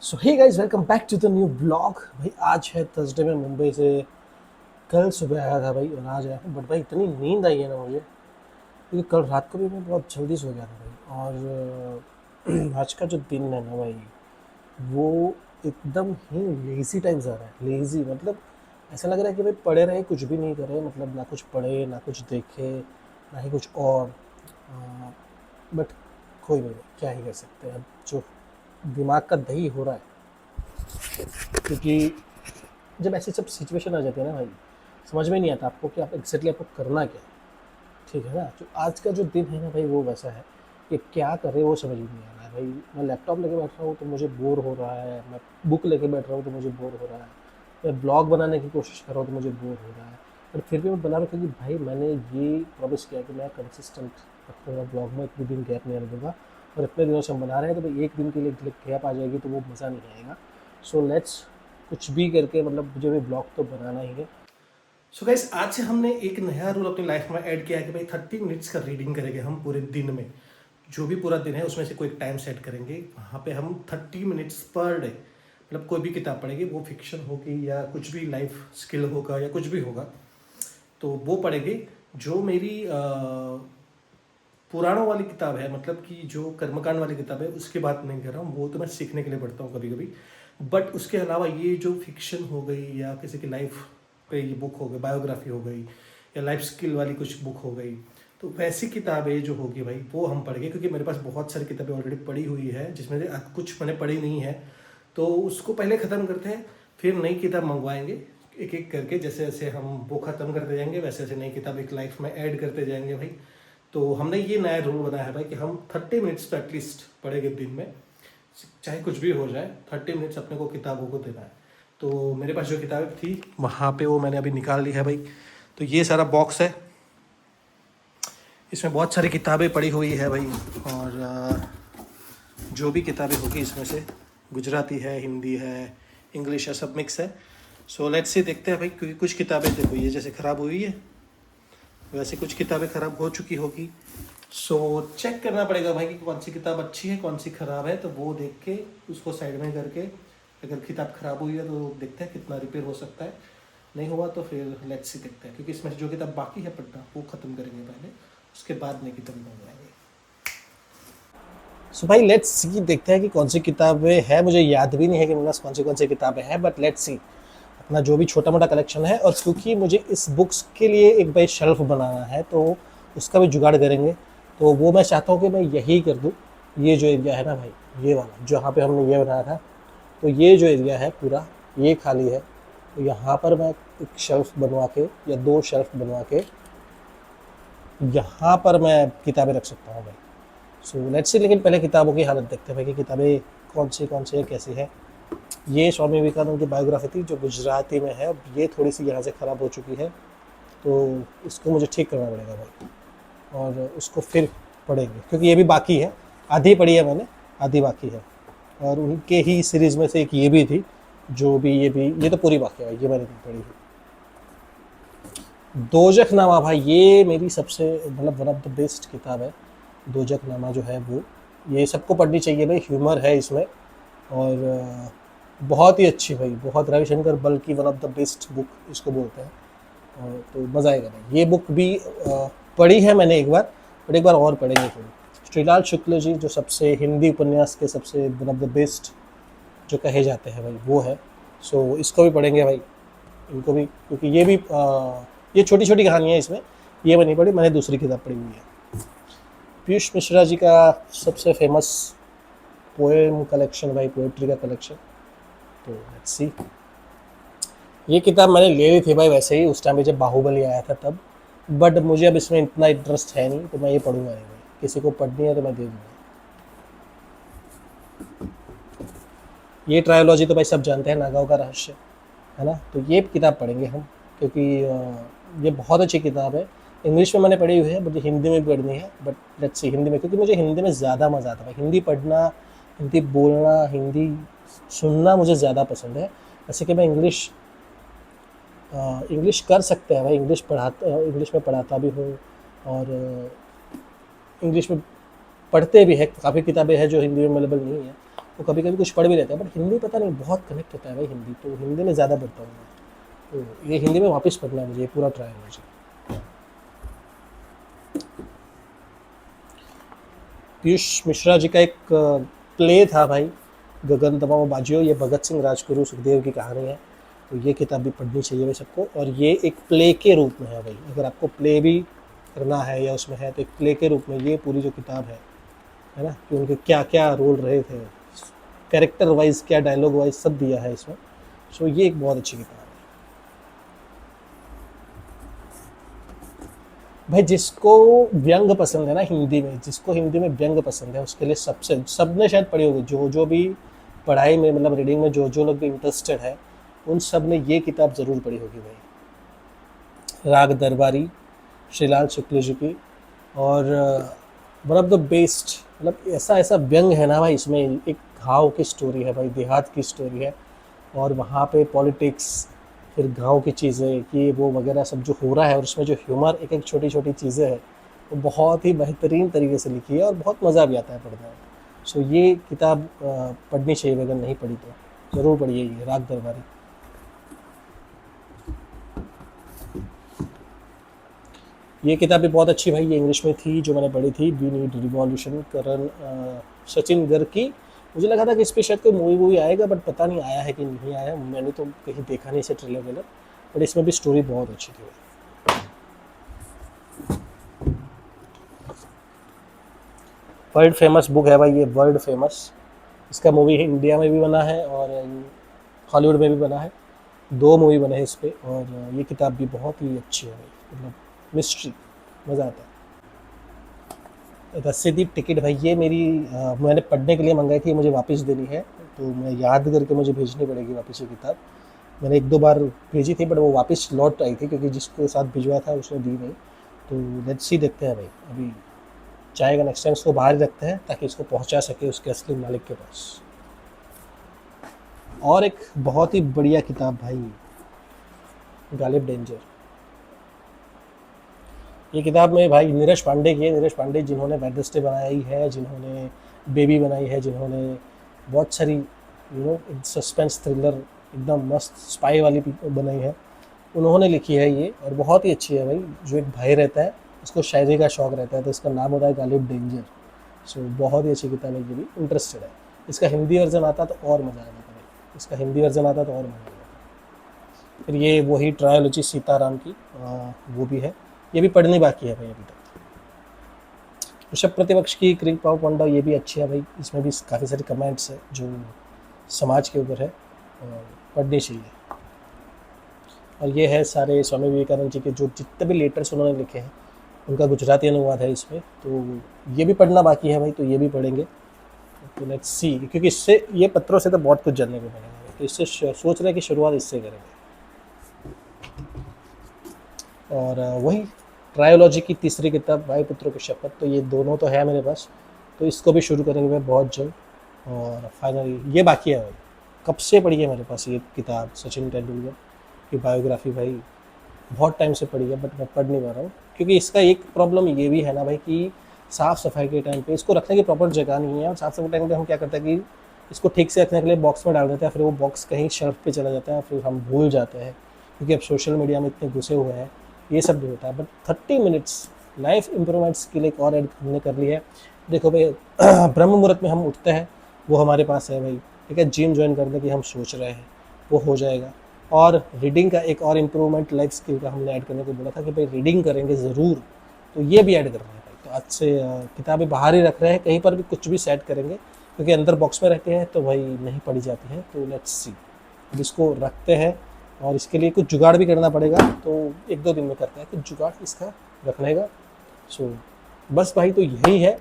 So hey guys, welcome back to the new blog. भाई आज है थर्सडे। में मुंबई से कल सुबह आया था भाई, और आज आया हूँ। बट भाई इतनी नींद आई है ना मुझे, क्योंकि कल रात को भी मैं बहुत जल्दी सो गया था भाई। और आज का जो दिन है ना भाई, वो एकदम ही लेज़ी टाइप जा रहा है। लेज़ी मतलब ऐसा लग रहा है कि भाई पढ़े रहे, कुछ भी नहीं करे। मतलब ना कुछ पढ़े, ना कुछ देखे, ना ही कुछ और। बट कोई नहीं, क्या ही कर सकते हैं अब। जो दिमाग का दही हो रहा है, क्योंकि जब ऐसी सब सिचुएशन आ जाती है ना भाई, समझ में नहीं आता आपको कि आप एग्जैक्टली आपको करना क्या है। ठीक है ना। जो आज का जो दिन है ना भाई, वो वैसा है कि क्या करे वो समझ में नहीं आ रहा है भाई। मैं लैपटॉप लेके बैठ रहा हूँ तो मुझे बोर हो रहा है, मैं बुक लेके बैठ रहा हूँ तो मुझे बोर हो रहा है, मैं ब्लॉग बनाने की कोशिश कर रहा हूँ तो मुझे बोर हो रहा है। पर फिर भी मैं बना रहा हूँ, क्योंकि भाई मैंने ये प्रॉमिस किया कि मैं कंसिस्टेंट रखूँगा ब्लॉग में, इतने दिन गैप नहीं आने दूंगा। और इतने दिनों से हम बना रहे हैं, तो भाई एक दिन के लिए गैप आ जाएगी तो वो मज़ा नहीं आएगा। सो लेट्स कुछ भी करके, मतलब मुझे भी ब्लॉग तो बनाना ही है। सो गाइस, आज से हमने एक नया रूल अपनी लाइफ में ऐड किया है कि भाई 30 मिनट्स का रीडिंग करेंगे हम पूरे दिन में। जो भी पूरा दिन है उसमें से कोई टाइम सेट करेंगे, वहाँ पे हम 30 मिनट्स पर डे मतलब कोई भी किताब पढ़ेंगे, वो फिक्शन होगी या कुछ भी लाइफ स्किल होगा या कुछ भी होगा, तो वो पढ़ेंगे। जो मेरी पुराणों वाली किताब है, मतलब कि जो कर्मकांड वाली किताब है, उसकी बात नहीं कर रहा हूँ, वो तो मैं सीखने के लिए पढ़ता हूँ कभी कभी। बट उसके अलावा ये जो फिक्शन हो गई या किसी की लाइफ पे ये बुक हो गई, बायोग्राफी हो गई, या लाइफ स्किल वाली कुछ बुक हो गई, तो वैसी किताबें जो होगी भाई वो हम पढ़ेंगे। क्योंकि मेरे पास बहुत सारी किताबें ऑलरेडी पढ़ी हुई है, जिसमें से कुछ मैंने पढ़ी नहीं है, तो उसको पहले ख़त्म करते हैं, फिर नई किताब मंगवाएंगे एक एक करके। जैसे जैसे हम वो ख़त्म करते जाएंगे, वैसे वैसे नई किताब एक लाइफ में ऐड करते जाएंगे भाई। तो हमने ये नया रूल बनाया है भाई कि हम 30 मिनट्स तो एटलीस्ट पढ़ेंगे दिन में, चाहे कुछ भी हो जाए। 30 मिनट्स अपने को किताबों को देना है। तो मेरे पास जो किताबें थी वहाँ पे वो मैंने अभी निकाल ली है भाई। तो ये सारा बॉक्स है, इसमें बहुत सारी किताबें पड़ी हुई है भाई। और जो भी किताबें होगी इसमें से, गुजराती है, हिंदी है, इंग्लिश है, सब मिक्स है। सो लेट्स से देखते हैं भाई, क्योंकि कुछ किताबें देखो ये जैसे ख़राब हुई है, वैसे कुछ किताबें ख़राब हो चुकी होगी। सो चेक करना पड़ेगा भाई कि कौन सी किताब अच्छी है, कौन सी ख़राब है। तो वो देख के उसको साइड में करके, अगर किताब ख़राब हुई है तो देखते हैं कितना रिपेयर हो सकता है। नहीं हुआ तो फिर लेट्स सी देखते हैं, क्योंकि इसमें से जो किताब बाकी है पढ़ना वो ख़त्म करेंगे पहले, उसके बाद नई किताब मंगवाएंगे। सो भाई लेट्स सी, देखते हैं कि कौन सी किताबें है। मुझे याद भी नहीं है कि मेरे पास कौन सी किताबें हैं, बट लेट्स सी। अपना जो भी छोटा मोटा कलेक्शन है, और क्योंकि मुझे इस बुक्स के लिए एक भाई शेल्फ बनाना है, तो उसका भी जुगाड़ करेंगे। तो वो मैं चाहता हूँ कि मैं यही कर दूँ। ये जो एरिया है ना भाई, ये वाला जहाँ पे हमने ये बनाया था, तो ये जो एरिया है पूरा ये खाली है। तो यहाँ पर मैं एक शेल्फ बनवा के, या दो शेल्फ बनवा के, यहाँ पर मैं किताबें रख सकता हूँ भाई। So let's see. लेकिन पहले किताबों की हालत देखते हैं भाई कि किताबें कौन सी है, कैसी है। ये स्वामी विवेकानंद की बायोग्राफी थी, जो गुजराती में है। अब ये थोड़ी सी यहाँ से ख़राब हो चुकी है, तो इसको मुझे ठीक करना पड़ेगा भाई, और उसको फिर पढ़ेंगे, क्योंकि ये भी बाकी है। आधी पढ़ी है मैंने, आधी बाकी है। और उनके ही सीरीज़ में से एक ये भी थी, जो भी ये तो पूरी बाकी है भाई, ये मैंने नहीं पढ़ी है। दोजखनामा भाई, ये मेरी सबसे मतलब वन ऑफ द बेस्ट किताब है। दोजखनामा जो है वो, ये सबको पढ़नी चाहिए भाई। ह्यूमर है इसमें, और बहुत ही अच्छी भाई, बहुत। रविशंकर बल की one of the best book इसको बोलते हैं। और तो मज़ा आएगा भाई। ये बुक भी पढ़ी है मैंने एक बार, बट एक बार और पढ़ेंगे थोड़ी। श्रीलाल शुक्ल जी, जो सबसे हिंदी उपन्यास के सबसे वन ऑफ द बेस्ट जो कहे जाते हैं भाई, वो है। सो इसको भी पढ़ेंगे भाई, इनको भी, क्योंकि ये भी ये छोटी छोटी कहानियाँ हैं इसमें। ये मैं नहीं पढ़ी, मैंने दूसरी किताब पढ़ी हुई है। पीयूष मिश्रा जी का सबसे फेमस पोएम कलेक्शन भाई, पोएट्री का कलेक्शन। तो लेट्स सी। ये किताब मैंने ले ली थी भाई वैसे ही, उस टाइम पे जब बाहुबली आया था तब। बट मुझे अब इसमें इतना इंटरेस्ट है नहीं, तो मैं ये पढ़ूंगा नहीं भाई। किसी को पढ़नी है तो मैं दे दूँगा। ये ट्रायोलॉजी तो भाई सब जानते हैं, नागाओं का रहस्य, है ना। तो ये किताब पढ़ेंगे हम, क्योंकि ये बहुत अच्छी किताब है। इंग्लिश में मैंने पढ़ी हुई है, मुझे हिंदी में भी पढ़नी है। बट लेट्स सी, हिंदी में, क्योंकि मुझे हिंदी में ज़्यादा मज़ा आता है। हिंदी पढ़ना, हिंदी बोलना, हिंदी सुनना मुझे ज़्यादा पसंद है। वैसे कि मैं इंग्लिश कर सकते हैं भाई, इंग्लिश में पढ़ाता भी हूँ, और इंग्लिश में पढ़ते भी हैं। काफ़ी किताबें हैं जो हिंदी में अवेलेबल नहीं है, तो कभी कभी कुछ पढ़ भी लेता है, बट हिंदी पता नहीं बहुत कनेक्ट होता है भाई हिंदी, तो हिंदी में ज़्यादा पढ़ता हूँ मैं। तो ये हिंदी में वापस पढ़ना है मुझे, ये पूरा ट्राई है मुझे। पीयूष मिश्रा जी का एक प्ले था भाई, गगन तमाम बाजियो, ये भगत सिंह राजगुरु सुखदेव की कहानी है। तो ये किताब भी पढ़नी चाहिए भाई सबको, और ये एक प्ले के रूप में है भाई, अगर आपको प्ले भी करना है या उसमें है तो एक प्ले के रूप में ये पूरी जो किताब है ना, कि उनके क्या क्या रोल रहे थे, कैरेक्टर वाइज क्या डायलॉग वाइज सब दिया है इसमें। सो ये एक बहुत अच्छी किताब है भाई। जिसको व्यंग पसंद है ना हिंदी में, जिसको हिंदी में व्यंग पसंद है उसके लिए सबसे, सबने शायद पढ़ी होगी, जो जो भी पढ़ाई में मतलब रीडिंग में जो जो लोग भी इंटरेस्टेड है उन सब ने ये किताब ज़रूर पढ़ी होगी भाई। राग दरबारी, श्रीलाल शुक्ल जी की, और वन ऑफ द बेस्ट, मतलब ऐसा ऐसा व्यंग है ना भाई इसमें। एक गाँव की स्टोरी है भाई, देहात की स्टोरी है, और वहाँ पे पॉलिटिक्स, फिर गांव की चीज़ें कि वो वगैरह सब जो हो रहा है, और उसमें जो ह्यूमर एक एक छोटी छोटी चीज़ें हैं वो बहुत ही बेहतरीन तरीके से लिखी है, और बहुत मज़ा भी आता है पढ़ने में। सो ये किताब पढ़नी चाहिए, अगर नहीं पढ़ी तो ज़रूर पढ़िए ये राग दरबारी। ये किताब भी बहुत अच्छी भाई, ये इंग्लिश में थी जो मैंने पढ़ी थी, वी नीड रिवॉल्यूशन, करण सचिन गर्ग की। मुझे लगा था कि इस पर शायद कोई मूवी आएगा, बट पता नहीं आया है कि नहीं आया, मैंने तो कहीं देखा नहीं इसे ट्रेलर वेलर, बट इसमें भी स्टोरी बहुत अच्छी थी। वर्ल्ड फेमस बुक है भाई ये, वर्ल्ड फेमस। इसका मूवी इंडिया में भी बना है और हॉलीवुड में भी बना है, 2 मूवी बने हैं इस पर, और ये किताब भी बहुत ही अच्छी है भाई, मतलब मिस्ट्री, मज़ा आता है। रसीदी टिकट भाई, ये मेरी मैंने पढ़ने के लिए मंगाई थी, मुझे वापस देनी है, तो मैं याद करके मुझे भेजनी पड़ेगी वापस ये किताब। मैंने 1-2 बार भेजी थी, बट वो वापस लौट आई थी, क्योंकि जिसके साथ भिजवा था उसने दी नहीं। तो लेट्स सी, देखते हैं भाई, अभी चाहेगा नेक्स्ट टाइम इसको बाहर ही रखते हैं ताकि इसको पहुंचा सके उसके असली मालिक के पास। और एक बहुत ही बढ़िया किताब भाई, गालिब डेंजर। ये किताब में भाई नीरज पांडे की है, नीरज पांडे जिन्होंने वेडनेसडे बनाई है, जिन्होंने बेबी बनाई है, जिन्होंने बहुत सारी सस्पेंस थ्रिलर एकदम मस्त स्पाई वाली बनाई है, उन्होंने लिखी है ये, और बहुत ही अच्छी है भाई। जो एक भाई रहता है उसको शायरी का शौक़ रहता है, तो इसका नाम होता है गालिब डेंजर। सो बहुत ही अच्छी किताब है, ये भी इंटरेस्टेड है। इसका हिंदी वर्जन आता तो और मज़ा आ जाता भाई, इसका हिंदी वर्जन आता तो और मज़ा आ जाता। फिर ये वही ट्रायोलॉजी सीताराम की, वो भी है, ये भी पढ़नी बाकी है भाई अभी तक। ऋषभ प्रतिपक्ष की क्रिक पाव पंडा, ये भी अच्छी है भाई, इसमें भी काफ़ी सारे कमेंट्स है जो समाज के ऊपर है, और पढ़नी चाहिए। और ये है सारे स्वामी विवेकानंद जी के जो जितने भी लेटर्स उन्होंने लिखे हैं, उनका गुजराती अनुवाद है इसमें, तो ये भी पढ़ना बाकी है भाई, तो ये भी पढ़ेंगे। तो लेट्स सी, क्योंकि इससे, ये पत्रों से तो बहुत कुछ जानने को मिलेगा, तो इससे सोच रहे हैं कि शुरुआत इससे करेंगे। और वही ट्रायोलॉजी की तीसरी किताब भाई पुत्रों की शपथ, तो ये दोनों तो है मेरे पास, तो इसको भी शुरू करेंगे मैं बहुत जल्द। और फाइनली ये बाकी है भाई, कब से पढ़ी है मेरे पास ये किताब, सचिन तेंदुलकर की बायोग्राफी भाई, बहुत टाइम से पढ़ी है, बट मैं पढ़ नहीं पा रहा हूँ, क्योंकि इसका एक प्रॉब्लम ये भी है ना भाई कि साफ़ सफाई के टाइम पे इसको रखने की प्रॉपर जगह नहीं है, और साफ़ सफाई टाइम पे हम क्या करते हैं कि इसको ठीक से रखने के लिए बॉक्स में डाल देते हैं, फिर वो बॉक्स कहीं शेल्फ पे चला जाता है, फिर हम भूल जाते हैं, क्योंकि अब सोशल मीडिया में इतने घुसे हुए हैं, ये सब भी होता है। बट 30 मिनट्स लाइफ इम्प्रूवमेंट्स के लिए एक और ऐड हमने कर ली है। देखो भाई ब्रह्म मुहूर्त में हम उठते हैं, वो हमारे पास है भाई, ठीक है। जिम ज्वाइन करने की हम सोच रहे हैं, वो हो जाएगा। और रीडिंग का एक और इम्प्रूवमेंट लाइफ स्किल का हमने ऐड करने को बोला था कि भाई रीडिंग करेंगे ज़रूर, तो ये भी ऐड कर रहे हैं भाई। तो आज से किताबें बाहर ही रख रहे हैं, कहीं पर भी कुछ भी सेट करेंगे, क्योंकि अंदर बॉक्स में रहते हैं तो भाई नहीं पढ़ी जाती है। तो लेट्स सी, अब इसको रखते हैं, और इसके लिए कुछ जुगाड़ भी करना पड़ेगा, तो 1-2 दिन में करते हैं कुछ जुगाड़ इसका रखने का। सो बस भाई, तो यही है।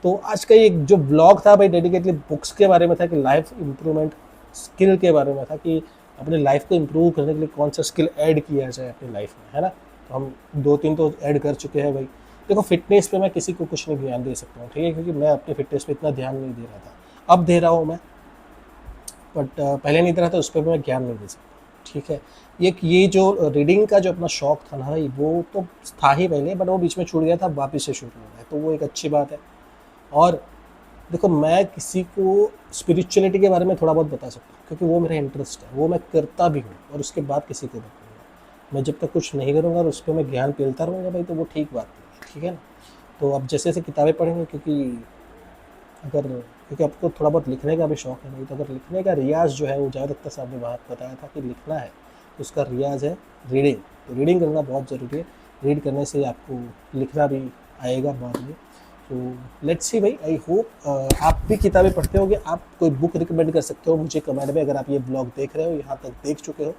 तो आज का ये जो ब्लॉग था भाई, डेडिकेटली बुक्स के बारे में था, कि लाइफ इम्प्रूवमेंट स्किल के बारे में था, कि अपने लाइफ को इम्प्रूव करने के लिए कौन सा स्किल ऐड किया जाए अपनी लाइफ में, है ना। तो हम 2-3 तो ऐड कर चुके हैं भाई। देखो फिटनेस पे मैं किसी को कुछ नहीं ध्यान दे सकता हूँ, ठीक है, क्योंकि मैं अपनी फिटनेस पे इतना ध्यान नहीं दे रहा था, अब दे रहा हूँ मैं, बट पहले नहीं दे रहा था, उस पर मैं ज्ञान नहीं दे सकता, ठीक है। ये जो रीडिंग का जो अपना शौक था ना भाई, वो तो था ही पहले, बट वो बीच में छूट गया था, वापस से शुरू हो गया, तो वो एक अच्छी बात है। और देखो मैं किसी को स्पिरिचुअलिटी के बारे में थोड़ा बहुत बता सकता हूँ क्योंकि वो मेरा इंटरेस्ट है, वो मैं करता भी हूँ और उसके बाद किसी को बताऊँगा। मैं जब तक कुछ नहीं करूँगा और उस पर मैं ज्ञान पेलता रहूँगा भाई, तो वो ठीक बात नहीं है, ठीक है ना। तो आप जैसे जैसे किताबें पढ़ेंगे, अगर क्योंकि आपको थोड़ा बहुत लिखने का भी शौक है भाई, तो अगर लिखने का रियाज जो है वो ज़्यादातर साहब ने बात बताया था कि लिखना है तो उसका रियाज है रीडिंग। तो रीडिंग करना बहुत ज़रूरी है। रीड करने से आपको लिखना भी आएगा बाद में। तो लेट्स सी भाई, आई होप आप भी किताबें पढ़ते होगे। आप कोई बुक रिकमेंड कर सकते हो मुझे कमेंट में, अगर आप ये ब्लॉग देख रहे हो, यहाँ तक देख चुके हो,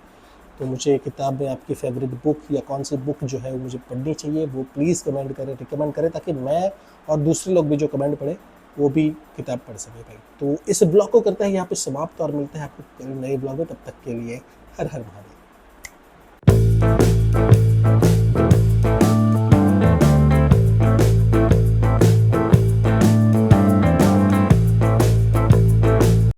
तो मुझे किताब में आपकी फेवरेट बुक या कौन सी बुक जो है वो मुझे पढ़नी चाहिए, वो प्लीज़ कमेंट करें, रिकमेंड करें, ताकि मैं और दूसरे लोग भी जो कमेंट पढ़े वो भी किताब पढ़ सके भाई। तो इस ब्लॉग को करते हैं यहाँ पे समाप्त और मिलते हैं आपको नए ब्लॉग में। तब तक के लिए हर हर महादेव।